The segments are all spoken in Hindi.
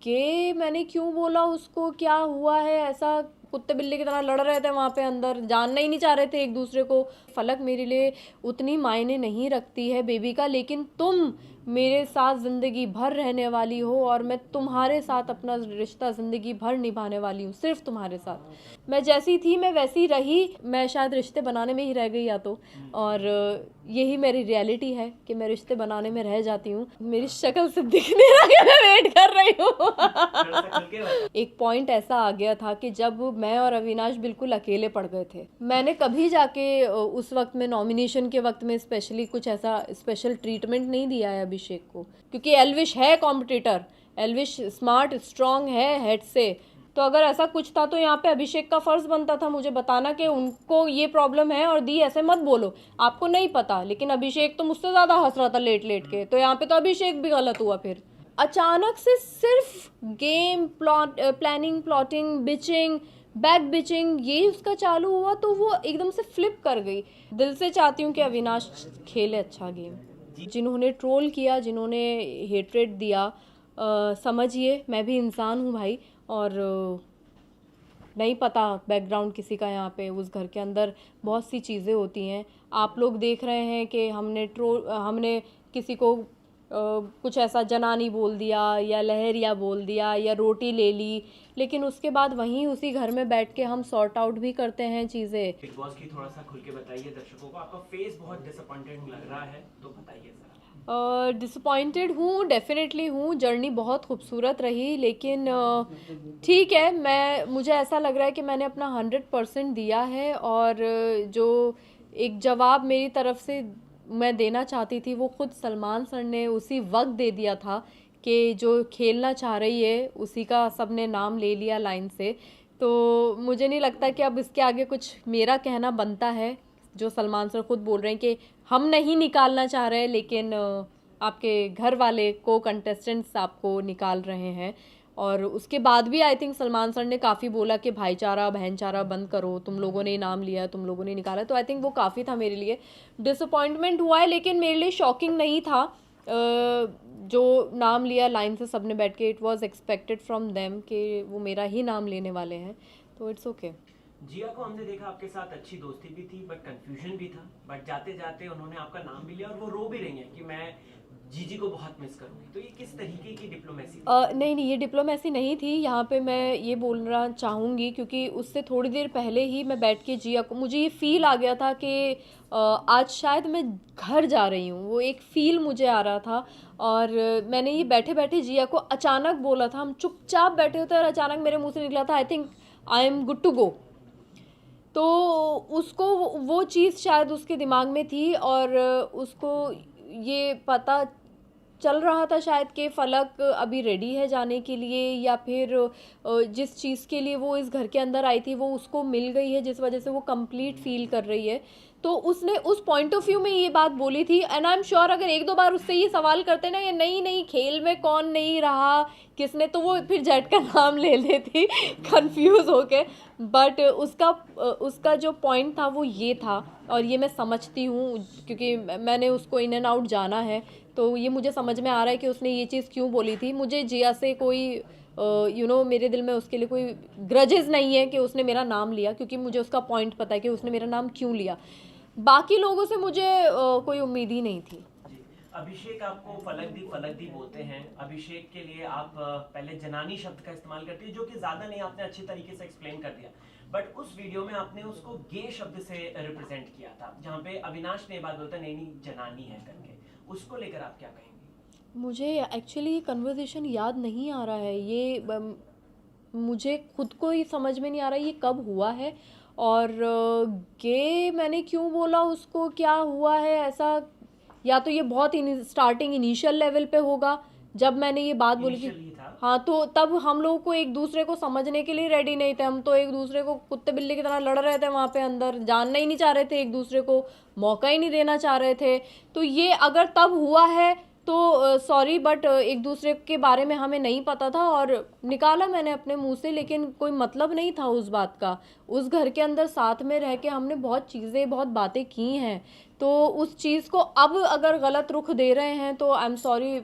गे मैंने क्यों बोला उसको, क्या हुआ है ऐसा, कुत्ते बिल्ली की तरह लड़ रहे थे वहाँ पे अंदर, जानना ही नहीं चाह रहे थे एक दूसरे को। फलक मेरे लिए उतनी मायने नहीं रखती है बेबी का, लेकिन तुम मेरे साथ ज़िंदगी भर रहने वाली हो और मैं तुम्हारे साथ अपना रिश्ता ज़िंदगी भर निभाने वाली हूँ, सिर्फ तुम्हारे साथ। मैं जैसी थी मैं वैसी रही, मैं शायद रिश्ते बनाने में ही रह गई या तो, और यही मेरी रियलिटी है कि मैं रिश्ते बनाने में रह जाती हूँ। मेरी शक्ल से दिख नहीं रहा कि मैं वेट कर रही हूँ। एक पॉइंट ऐसा आ गया था कि जब मैं और अविनाश बिल्कुल अकेले पड़ गए थे, मैंने कभी जाके उस वक्त में नॉमिनेशन के वक्त में स्पेशली कुछ ऐसा स्पेशल ट्रीटमेंट नहीं दिया है अभिषेक को, क्योंकि एल्विश है कॉम्पिटिटर, एल्विश स्मार्ट स्ट्रांग है हेड से। तो अगर ऐसा कुछ था तो यहाँ पे अभिषेक का फर्ज बनता था मुझे बताना कि उनको ये प्रॉब्लम है और दी ऐसे मत बोलो, आपको नहीं पता। लेकिन अभिषेक तो मुझसे ज़्यादा हंस रहा था लेट लेट के, तो यहाँ पे तो अभिषेक भी गलत हुआ। फिर अचानक से सिर्फ game planning, plotting, bitching, back bitching, ये उसका चालू हुआ तो वो एकदम से फ्लिप कर गई। दिल से चाहती हूँ कि अविनाश खेले अच्छा गेम। जिन्होंने ट्रोल किया, जिन्होंने हेट्रेड दिया, समझिए मैं भी इंसान हूँ भाई, और नहीं पता बैकग्राउंड किसी का, यहाँ पे उस घर के अंदर बहुत सी चीज़ें होती हैं। आप लोग देख रहे हैं कि हमने किसी को कुछ ऐसा जनानी बोल दिया या लहरिया बोल दिया या रोटी ले ली, लेकिन उसके बाद वहीं उसी घर में बैठ के हम सॉर्ट आउट भी करते हैं चीज़ें। बिग बॉस की थोड़ा सा खुल के बताइए दर्शकों को, आपका फेस बहुत डिसअपॉइंटेड लग रहा है, तो बताइए जरा। डिसअपॉइंटेड हूँ, डेफिनेटली हूँ। जर्नी बहुत खूबसूरत रही, लेकिन ठीक है, मुझे ऐसा लग रहा है कि मैंने अपना 100% दिया है, और जो एक जवाब मेरी तरफ से मैं देना चाहती थी वो खुद सलमान सर ने उसी वक्त दे दिया था कि जो खेलना चाह रही है उसी का सबने नाम ले लिया लाइन से। तो मुझे नहीं लगता कि अब इसके आगे कुछ मेरा कहना बनता है। जो सलमान सर खुद बोल रहे हैं कि हम नहीं निकालना चाह रहे, लेकिन आपके घर वाले को कंटेस्टेंट्स आपको निकाल रहे हैं। और उसके बाद भी आई थिंक सलमान सर ने काफ़ी बोला कि भाईचारा बहनचारा बंद करो, तुम लोगों ने नाम लिया, तुम लोगों ने निकाला। तो आई थिंक वो काफ़ी था मेरे लिए। डिसअपॉइंटमेंट हुआ है, लेकिन मेरे लिए शॉकिंग नहीं था। जो नाम लिया लाइन से सबने बैठ के, it was expected from them कि वो मेरा ही नाम लेने वाले हैं, तो इट्स ओके। जिया को हमने देखा आपके साथ अच्छी दोस्ती भी थी, बट कंफ्यूजन भी था, बट जाते जाते उन्होंने आपका नाम भी लिया और वो रो भी रही हैं कि मैं जीजी को बहुत मिस करूंगी। तो ये किस तरीके की डिप्लोमेसी थी? नहीं, ये डिप्लोमेसी नहीं थी। यहाँ पे मैं ये बोलना चाहूँगी, क्योंकि उससे थोड़ी देर पहले ही मैं बैठ के जिया को, मुझे ये फील आ गया था कि आज शायद मैं घर जा रही हूँ, वो एक फील मुझे आ रहा था। और मैंने ये बैठे बैठे जिया को अचानक बोला था, हम चुपचाप बैठे होते और अचानक मेरे मुँह से निकला था, I think I am good to go. तो उसको वो चीज़ शायद उसके दिमाग में थी, और उसको ये पता चल रहा था शायद कि फलक अभी रेडी है जाने के लिए, या फिर जिस चीज़ के लिए वो इस घर के अंदर आई थी वो उसको मिल गई है, जिस वजह से वो कंप्लीट फील कर रही है। तो उसने उस पॉइंट ऑफ व्यू में ये बात बोली थी। एंड आई एम श्योर अगर एक दो बार उससे ये सवाल करते ना, ये नहीं नहीं खेल में कौन नहीं रहा, किसने, तो वो फिर जेट का नाम ले लेती कंफ्यूज होके। बट उसका जो पॉइंट था वो ये था, और ये मैं समझती हूँ क्योंकि मैंने उसको इन एंड आउट जाना है। तो ये मुझे समझ में आ रहा है कि उसने ये चीज़ क्यों बोली थी। मुझे जिया से कोई मेरे दिल में उसके लिए कोई ग्रजेस नहीं है कि उसने मेरा नाम लिया, क्योंकि मुझे उसका पॉइंट पता है कि उसने मेरा नाम क्यों लिया। बाकी लोगों से मुझे कोई उम्मीद ही नहीं थी। अभिषेक आपको फलक दी बोलते हैं। अभिषेक के लिए आप पहले जनानी शब्द का इस्तेमाल करती है, जो कि ज्यादा नहीं आपने अच्छे तरीके से एक्सप्लेन कर दिया, बट उस वीडियो में आपने उसको गे शब्द से रिप्रेजेंट किया था, जहाँ पे अविनाश ने बात बोलता नहीं नहीं जनानी है करके, उसको लेकर आप क्या कहेंगे? मुझे एक्चुअली ये कन्वर्सेशन याद नहीं आ रहा है, ये मुझे खुद को ही समझ में नहीं आ रहा ये कब हुआ है, और गे मैंने क्यों बोला उसको, क्या हुआ है ऐसा। या तो ये बहुत स्टार्टिंग इनिशियल लेवल पे होगा जब मैंने ये बात बोली थी। हाँ, तो तब हम लोग को एक दूसरे को समझने के लिए रेडी नहीं थे, हम तो एक दूसरे को कुत्ते बिल्ली की तरह लड़ रहे थे वहाँ पे अंदर, जानना ही नहीं चाह रहे थे एक दूसरे को, मौका ही नहीं देना चाह रहे थे। तो ये अगर तब हुआ है तो सॉरी, बट एक दूसरे के बारे में हमें नहीं पता था और निकाला मैंने अपने मुंह से, लेकिन कोई मतलब नहीं था उस बात का। उस घर के अंदर साथ में रह के हमने बहुत चीज़ें, बहुत बातें की हैं, तो उस चीज़ को अब अगर गलत रुख दे रहे हैं तो आई एम सॉरी,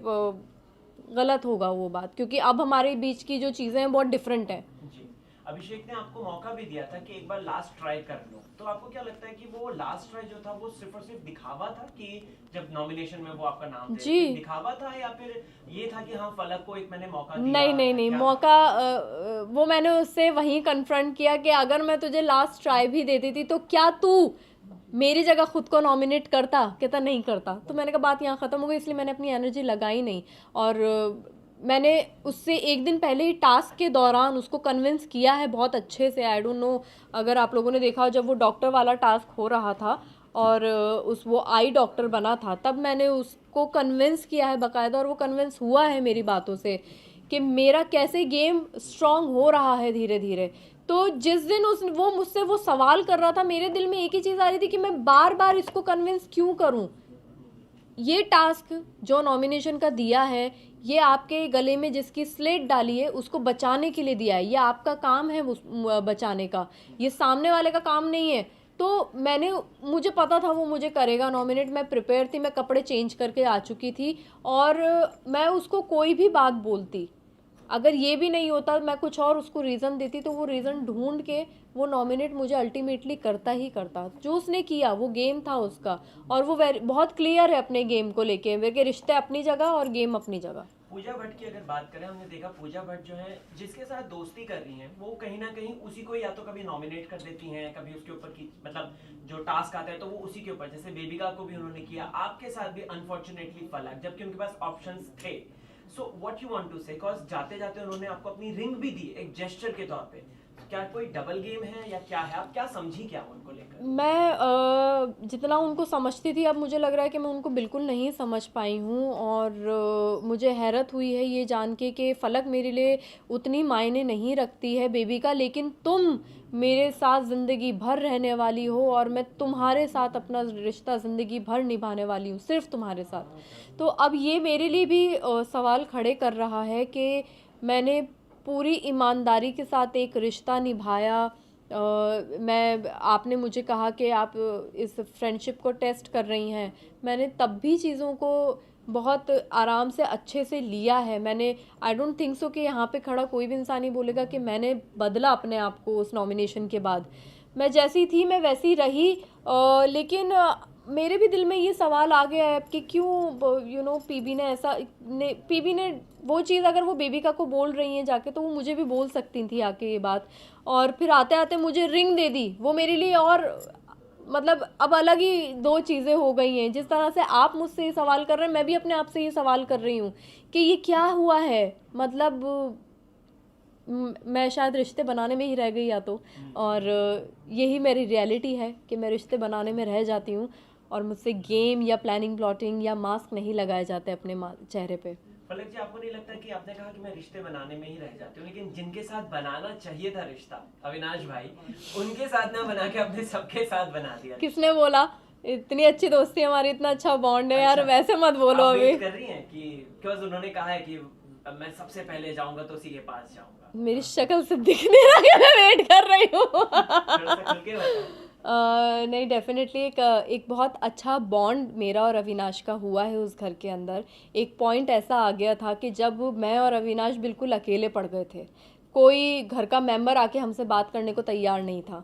गलत होगा वो बात, क्योंकि अब हमारे बीच की जो चीज़ें हैं बहुत डिफरेंट हैं। जी, अभिषेक ने आपको मौका भी दिया था कि एक बार लास्ट ट्राई कर लो, तो आपको क्या लगता है कि वो लास्ट ट्राई जो था वो सिर्फ और सिर्फ दिखावा था, कि जब नॉमिनेशन में वो आपका नाम दे जी। रहे थे, दिखावा था, या फिर ये था कि हाँ फलक को एक मैंने मौका दिया? नहीं नहीं नहीं, क्या मौका वो मैंने उससे वहीं कन्फ्रंट किया कि अगर मैं तुझे लास्ट ट्राई भी देती थी तो क्या तू मेरी जगह खुद को नॉमिनेट करता? कहता नहीं करता। तो मैंने कहा बात यहाँ ख़त्म हो गई, इसलिए मैंने अपनी एनर्जी लगाई नहीं। और मैंने उससे एक दिन पहले ही टास्क के दौरान उसको कन्विंस किया है बहुत अच्छे से। आई डोंट नो अगर आप लोगों ने देखा हो, जब वो डॉक्टर वाला टास्क हो रहा था और वो आई डॉक्टर बना था, तब मैंने उसको कन्विंस किया है बाकायदा, और वो कन्विंस हुआ है मेरी बातों से कि मेरा कैसे गेम स्ट्रांग हो रहा है धीरे धीरे। तो जिस दिन वो मुझसे वो सवाल कर रहा था, मेरे दिल में एक ही चीज़ आ रही थी कि मैं बार बार इसको कन्विंस क्यों करूं। ये टास्क जो नॉमिनेशन का दिया है, ये आपके गले में जिसकी स्लेट डाली है उसको बचाने के लिए दिया है। ये आपका काम है बचाने का, ये सामने वाले का काम नहीं है। तो मुझे पता था वो मुझे करेगा नॉमिनेट, मैं प्रिपेयर थी, मैं कपड़े चेंज करके आ चुकी थी, और मैं उसको कोई भी बात बोलती, अगर ये भी नहीं होता, मैं कुछ और उसको रीज़न देती, तो वो रीज़न ढूंढ के वो नॉमिनेट मुझे अल्टीमेटली करता ही करता। जो उसने किया वो गेम था उसका, और वो बहुत क्लियर है अपने गेम को लेके, मेरे रिश्ते अपनी जगह और गेम अपनी जगह। पूजा भट्ट की अगर बात करें, हमने देखा पूजा भट्ट जो है जिसके साथ दोस्ती कर रही हैं, वो कहीं ना कहीं उसी को या तो कभी नॉमिनेट कर देती हैं, कभी उसके ऊपर की मतलब जो टास्क आता है तो वो उसी के ऊपर, जैसे बेबिका को भी उन्होंने किया, आपके साथ भी अनफॉर्चुनेटली फलक, जबकि उनके पास ऑप्शंस थे। So what you want to say, because जाते जाते उन्होंने आपको अपनी रिंग भी दी एक जेस्चर के तौर पे, क्या कोई डबल गेम है या क्या है? आप क्या समझी क्या उनको लेकर? मैं जितना उनको समझती थी, अब मुझे लग रहा है कि मैं उनको बिल्कुल नहीं समझ पाई हूँ। और मुझे हैरत हुई है ये जान के कि फलक मेरे लिए उतनी मायने नहीं रखती है बेबिका, लेकिन तुम मेरे साथ ज़िंदगी भर रहने वाली हो, और मैं तुम्हारे साथ अपना रिश्ता ज़िंदगी भर निभाने वाली हूँ, सिर्फ तुम्हारे साथ। तो अब ये मेरे लिए भी सवाल खड़े कर रहा है कि मैंने पूरी ईमानदारी के साथ एक रिश्ता निभाया। आपने मुझे कहा कि आप इस फ्रेंडशिप को टेस्ट कर रही हैं, मैंने तब भी चीज़ों को बहुत आराम से अच्छे से लिया है। मैंने आई डोंट थिंक सो कि यहाँ पे खड़ा कोई भी इंसान ही बोलेगा कि मैंने बदला अपने आप को उस नॉमिनेशन के बाद। मैं जैसी थी मैं वैसी रही, लेकिन मेरे भी दिल में ये सवाल आ गया है कि क्यों पीबी ने वो चीज़, अगर वो बेबिका को बोल रही हैं जाके, तो वो मुझे भी बोल सकती थी आके ये बात, और फिर आते आते मुझे रिंग दे दी। वो मेरे लिए और मतलब अब अलग ही दो चीज़ें हो गई हैं। जिस तरह से आप मुझसे ये सवाल कर रहे हैं, मैं भी अपने आप से ये सवाल कर रही हूँ कि ये क्या हुआ है। मतलब मैं शायद रिश्ते बनाने में ही रह गई या तो, और यही मेरी रियलिटी है कि मैं रिश्ते बनाने में रह जाती हूँ, और मुझसे गेम या प्लानिंग प्लॉटिंग या मास्क नहीं लगाए जाते अपने चेहरे पे। फलक जी, आपको नहीं लगता कि आपने कहा कि मैं रिश्ते बनाने में ही रह जाती हूँ, लेकिन जिनके साथ बनाना चाहिए था रिश्ता, अविनाश भाई, उनके साथ ना बना के अपने सबके साथ बना दिया? किसने बोला? इतनी अच्छी दोस्ती हमारी, इतना अच्छा बॉन्ड है यार, वैसे मत बोलो। आप अभी वेट कर रही हैं कि बिकॉज़ उन्होंने कहा है कि मैं सबसे पहले जाऊंगा तो उसी के पास जाऊंगा। मेरी शक्ल से दिख नहीं रहा कि मैं वेट कर रही हूँ। थोड़ा सा खुल के बताओ। नहीं, डेफिनेटली एक बहुत अच्छा बॉन्ड मेरा और अविनाश का हुआ है उस घर के अंदर। एक पॉइंट ऐसा आ गया था कि जब मैं और अविनाश बिल्कुल अकेले पड़ गए थे, कोई घर का मेंबर आके हमसे बात करने को तैयार नहीं था,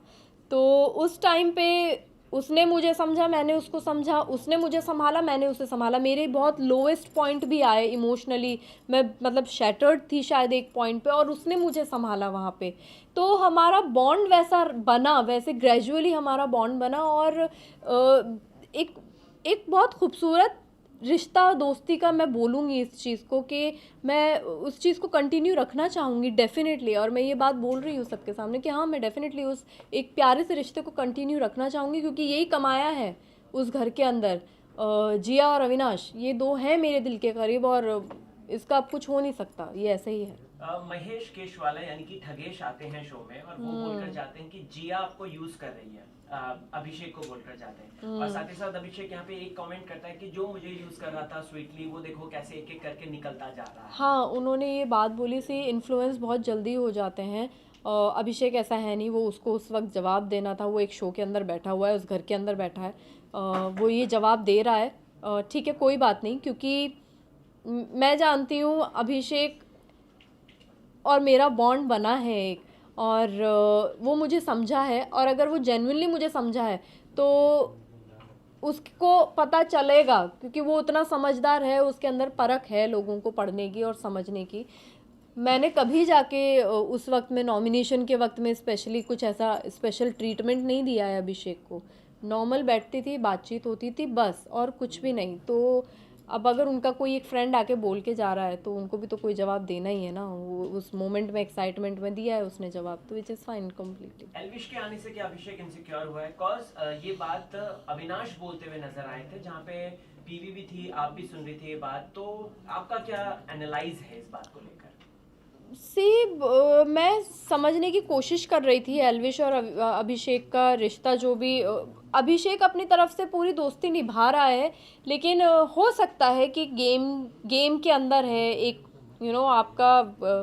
तो उस टाइम पे उसने मुझे समझा, मैंने उसको समझा, उसने मुझे संभाला, मैंने उसे संभाला। मेरे बहुत लोएस्ट पॉइंट भी आए इमोशनली, मैं मतलब शैटर्ड थी शायद एक पॉइंट पे, और उसने मुझे संभाला वहाँ पे। तो हमारा बॉन्ड वैसा बना, वैसे ग्रेजुअली हमारा बॉन्ड बना, और एक बहुत खूबसूरत रिश्ता दोस्ती का मैं बोलूँगी इस चीज़ को, कि मैं उस चीज़ को कंटिन्यू रखना चाहूँगी डेफिनेटली। और मैं ये बात बोल रही हूँ सबके सामने कि हाँ, मैं डेफिनेटली उस एक प्यारे से रिश्ते को कंटिन्यू रखना चाहूँगी, क्योंकि यही कमाया है उस घर के अंदर। जिया और अविनाश ये दो हैं मेरे दिल के करीब, और इसका अब कुछ हो नहीं सकता, ये ऐसे ही है। महेश केशवाला यानी कि ठगेश आते हैं शो में, और वो बोलकर जाते हैं कि जिया आपको यूज कर रही है, अभिषेक को बोलकर जाते हैं, और साथ ही साथ अभिषेक यहाँ पे एक कमेंट करता है कि जो मुझे यूज कर रहा था स्वीटली, वो देखो कैसे एक एक करके निकलता जा रहा है। हाँ, उन्होंने ये बात बोली सी, इन्फ्लुएंस बहुत जल्दी हो जाते हैं। अभिषेक ऐसा है नहीं, वो उसको उस वक्त जवाब देना था, वो एक शो के अंदर बैठा हुआ है, उस घर के अंदर बैठा है, वो ये जवाब दे रहा है। ठीक है, कोई बात नहीं, क्योंकि मैं जानती हूँ अभिषेक और मेरा बॉन्ड बना है एक, और वो मुझे समझा है, और अगर वो जेन्युइनली मुझे समझा है तो उसको पता चलेगा, क्योंकि वो उतना समझदार है, उसके अंदर परख है लोगों को पढ़ने की और समझने की। मैंने कभी जाके उस वक्त में, नॉमिनेशन के वक्त में स्पेशली कुछ ऐसा स्पेशल ट्रीटमेंट नहीं दिया है अभिषेक को। नॉर्मल बैठती थी, बातचीत होती थी बस, और कुछ भी नहीं। तो अब अगर उनका कोई एक फ्रेंड आके बोल के जा रहा है तो उनको भी तो कोई जवाब देना ही है ना। वो उस मोमेंट में एक्साइटमेंट में दिया है उसने जवाब, तो which is fine completely. Elvish के आने से क्या अभिषेक इनसिक्योर हुआ है? कॉज ये बात अविनाश बोलते हुए नजर आए थे, जहाँ पे पीवी भी थी, आप भी सुन रही थी ये बात, तो आपका क्या एनालाइज है इस बात को लेकर? मैं समझने की कोशिश कर रही थी एल्विश और अभिषेक का रिश्ता, जो भी अभिषेक अपनी तरफ से पूरी दोस्ती निभा रहा है, लेकिन हो सकता है कि गेम के अंदर है एक, आपका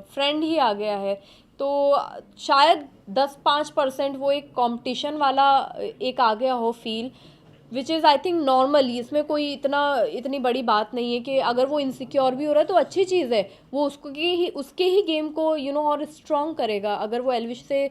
फ्रेंड ही आ गया है, तो शायद 10-5% वो एक कंपटीशन वाला एक आ गया हो feel, which is I think normal. इसमें कोई इतनी बड़ी बात नहीं है कि अगर वो इनसिक्योर भी हो रहा है तो अच्छी चीज़ है, वो उसके ही गेम को और स्ट्रॉन्ग करेगा। अगर वो एल्विश से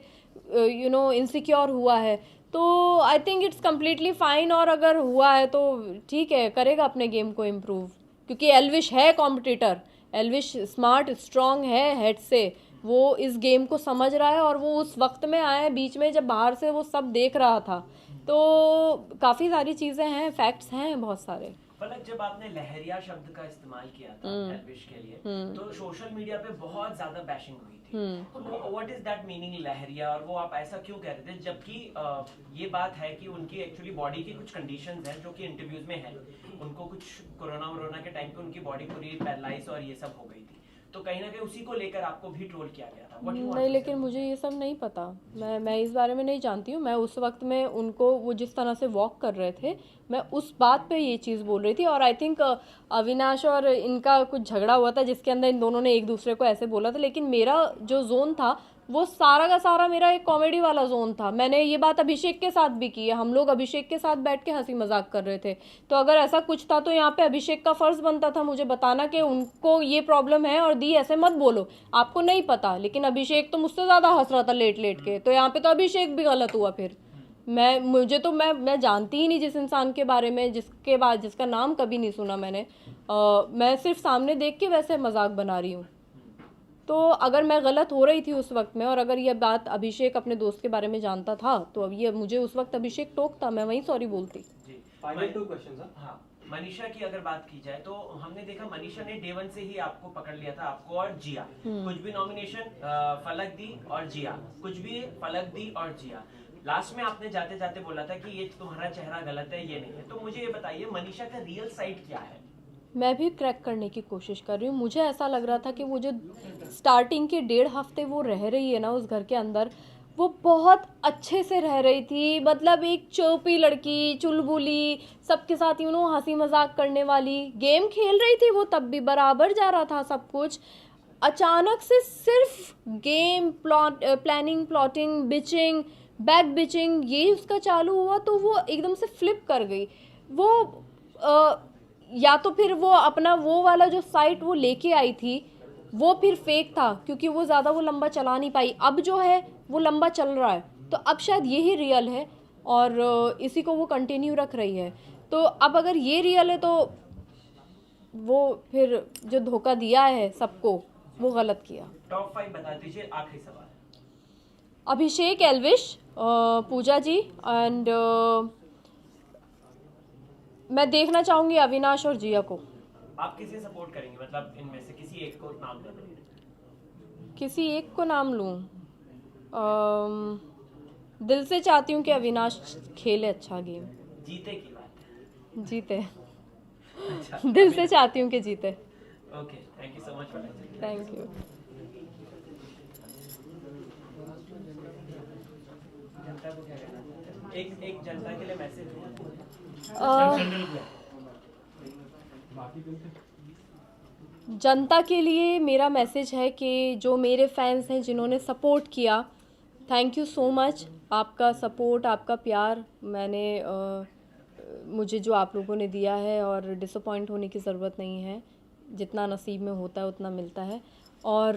इनसिक्योर हुआ है तो I think it's completely fine, और अगर हुआ है तो ठीक है, करेगा अपने गेम को इम्प्रूव, क्योंकि एल्विश है कॉम्पिटिटर, एल्विश स्मार्ट स्ट्रॉन्ग है हेड से, वो इस गेम को समझ रहा है, और वो उस वक्त में आया है बीच में जब बाहर से वो सब देख रहा था। तो काफ़ी सारी चीज़ें हैं, फैक्ट्स हैं बहुत सारे। फलक, जब आपने लहरिया शब्द का इस्तेमाल किया था एल्विश के लिए, तो सोशल मीडिया पे बहुत ज्यादा बैशिंग हुई थी। व्हाट इज दैट मीनिंग लहरिया, और वो आप ऐसा क्यों कह रहे थे, जबकि ये बात है कि उनकी एक्चुअली बॉडी की कुछ कंडीशंस हैं जो कि इंटरव्यूज में है, उनको कुछ कोरोना के टाइम पे उनकी बॉडी पूरी पैरालाइज और ये सब हो गई थी, तो कहीं ना कहीं उसी को लेकर आपको भी ट्रोल किया गया था। नहीं, लेकिन मुझे ये सब नहीं पता, मैं इस बारे में नहीं जानती हूँ। मैं उस वक्त में उनको, वो जिस तरह से वॉक कर रहे थे, मैं उस बात पे ये चीज़ बोल रही थी। और आई थिंक अविनाश और इनका कुछ झगड़ा हुआ था जिसके अंदर इन दोनों ने एक दूसरे को ऐसे बोला था, लेकिन मेरा जो जोन था वो सारा का सारा मेरा एक कॉमेडी वाला जोन था। मैंने ये बात अभिषेक के साथ भी की है, हम लोग अभिषेक के साथ बैठ के हंसी मजाक कर रहे थे। तो अगर ऐसा कुछ था तो यहाँ पे अभिषेक का फर्ज बनता था मुझे बताना कि उनको ये प्रॉब्लम है और दी ऐसे मत बोलो, आपको नहीं पता। लेकिन अभिषेक तो मुझसे ज़्यादा हंस रहा था लेट लेट के, तो यहाँ पे तो अभिषेक भी गलत हुआ फिर। मैं जानती ही नहीं जिस इंसान के बारे में, जिसका नाम कभी नहीं सुना मैंने, मैं सिर्फ सामने देख के वैसे मजाक बना रही हूँ। तो अगर मैं गलत हो रही थी उस वक्त में, और अगर ये बात अभिषेक अपने दोस्त के बारे में जानता था, तो अब ये मुझे उस वक्त अभिषेक टोकता, मैं वहीं सॉरी बोलती। जी, फाइनल 2 क्वेश्चंस। हाँ, मनीषा की अगर बात की जाए तो हमने देखा मनीषा ने डे 1 से ही आपको पकड़ लिया था, आपको और जिया। कुछ भी नॉमिनेशन फलक दी और जिया, कुछ भी फलक दी और जिया। लास्ट में आपने जाते जाते बोला था कि ये तुम्हारा चेहरा गलत है, ये नहीं है। तो मुझे ये बताइए मनीषा का रियल साइड क्या है? मैं भी क्रैक करने की कोशिश कर रही हूँ। मुझे ऐसा लग रहा था कि वो जो स्टार्टिंग के 1.5 हफ्ते वो रह रही है ना उस घर के अंदर, वो बहुत अच्छे से रह रही थी। मतलब एक चौपी लड़की, चुलबुली, सबके साथ हंसी मजाक करने वाली, गेम खेल रही थी वो, तब भी बराबर जा रहा था सब कुछ। अचानक से सिर्फ game, planning, plotting, bitching, back bitching, ये उसका चालू हुआ, तो वो एकदम से फ्लिप कर गई। वो या तो फिर वो अपना वो वाला जो साइट वो लेके आई थी वो फिर फेक था, क्योंकि वो ज़्यादा वो लंबा चला नहीं पाई। अब जो है वो लंबा चल रहा है, तो अब शायद यही रियल है, और इसी को वो कंटिन्यू रख रही है। तो अब अगर ये रियल है तो वो फिर जो धोखा दिया है सबको, वो गलत किया। टॉप 5 बता दीजिए, आखिरी सवाल। अभिषेक, एल्विश, पूजा जी, एंड मैं देखना चाहूंगी अविनाश और जिया को। आप किसे सपोर्ट करेंगे, मतलब इनमें से किसी एक को नाम ले लो? किसी एक को नाम लूं? दिल से चाहती हूँ कि अविनाश खेले अच्छा गेम। जीते की बात है। जीते। अच्छा, दिल से चाहती हूँ कि जीते। Okay, thank you so much. Thank you. जनता को क्या कहना चाहते हैं? एक जनता के लिए मैसेज है। जनता के लिए मेरा मैसेज है कि जो मेरे फैंस हैं जिन्होंने सपोर्ट किया, थैंक यू सो मच। आपका सपोर्ट, आपका प्यार मुझे जो आप लोगों ने दिया है, और डिसअपॉइंट होने की ज़रूरत नहीं है। जितना नसीब में होता है उतना मिलता है। और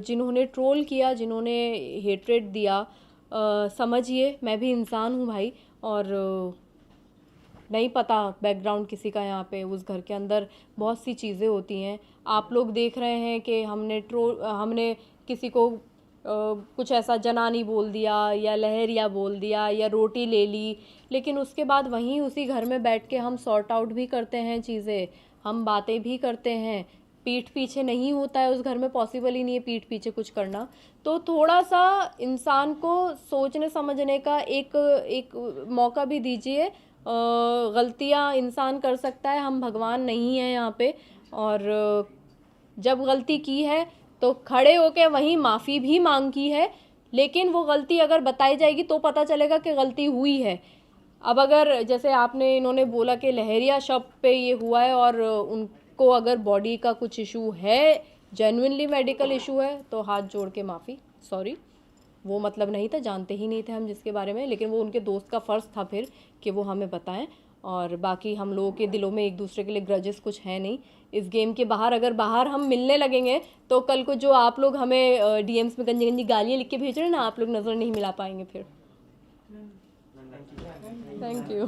जिन्होंने ट्रोल किया, जिन्होंने हेट्रेड दिया, समझिए मैं भी इंसान हूँ भाई, और नहीं पता बैकग्राउंड किसी का यहाँ पे उस घर के अंदर बहुत सी चीज़ें होती हैं। आप लोग देख रहे हैं कि हमने किसी को कुछ ऐसा जनानी बोल दिया या लहरिया बोल दिया या रोटी ले ली, लेकिन उसके बाद वहीं उसी घर में बैठ के हम सॉर्ट आउट भी करते हैं चीज़ें, हम बातें भी करते हैं। पीठ पीछे नहीं होता है उस घर में, पॉसिबल ही नहीं है पीठ पीछे कुछ करना। तो थोड़ा सा इंसान को सोचने समझने का एक मौका भी दीजिए। गलतियां इंसान कर सकता है, हम भगवान नहीं हैं यहाँ पे। और जब गलती की है तो खड़े होके वहीं माफ़ी भी मांगी है, लेकिन वो गलती अगर बताई जाएगी तो पता चलेगा कि गलती हुई है। अब अगर जैसे इन्होंने बोला कि लहरिया शब्द पे ये हुआ है और उनको अगर बॉडी का कुछ इशू है, जेन्युइनली मेडिकल इशू है, तो हाथ जोड़ के माफ़ी, सॉरी, वो मतलब नहीं था, जानते ही नहीं थे हम जिसके बारे में, लेकिन वो उनके दोस्त का फ़र्ज़ था फिर कि वो हमें बताएं। और बाकी हम लोगों के दिलों में एक दूसरे के लिए ग्रजेस कुछ है नहीं। इस गेम के बाहर अगर बाहर हम मिलने लगेंगे तो कल को जो आप लोग हमें डीएम्स में गंजी गंजी गालियाँ लिख के भेज रहे हैं ना, आप लोग नज़र नहीं मिला पाएंगे फिर। Thank you.